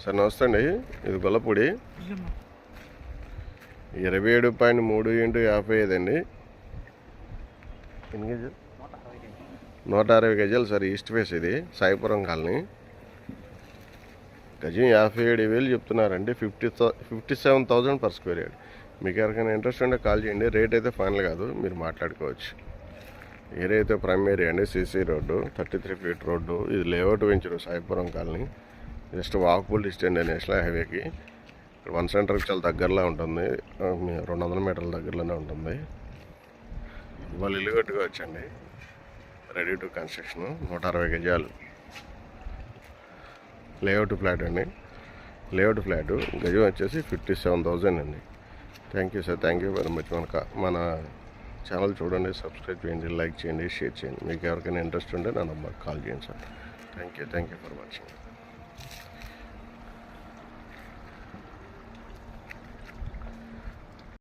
Sir నమస్తే అండి. ఇది గొల్లపూడి 27.3x55 అండి. ఎన్ని కేజీలు? 160 గజాలు సార్. ఈస్ట్ ఫేస్ ఇది సాయిపురం కాలనీ. గజం 57,000 చెప్తున్నారండి. 57,000 పర్ స్క్వేర్ యార్డ్. మీకు ఎవరికైనా ఇంట్రెస్ట్ ఉంటే కాల్ చేయండి. రేట్ అయితే ఫైనల్ కాదు, మీరు మాట్లాడుకోవచ్చు. ఏరియా అయితే ప్రైమ్ ఏరియా అండి. CC road, 33 feet road. ఇది layout venture Saipuram colony. Just walkable distance national హైవేకి. ఇక్కడ వన్ సెంటర్కి చాలా దగ్గరలో ఉంటుంది. 200 మీటర్ల దగ్గరలోనే ఉంటుంది. ఇవాళ ఇల్లు కట్టుకోవచ్చండి. Ready to construction. 160 గజాలు లేఅవుట్ ఫ్లాట్ అండి. లేఅవుట్ ఫ్లాట్ గజం వచ్చేసి 57,000 అండి. Thank you sir. Thank you very much. మన ఛానల్ చూడండి, సబ్స్క్రైబ్ చేయండి, లైక్ చేయండి, షేర్ చేయండి. మీకు ఎవరికైనా ఇంట్రెస్ట్ ఉంటే నా నంబర్కి కాల్ చేయండి sir. Thank you for watching.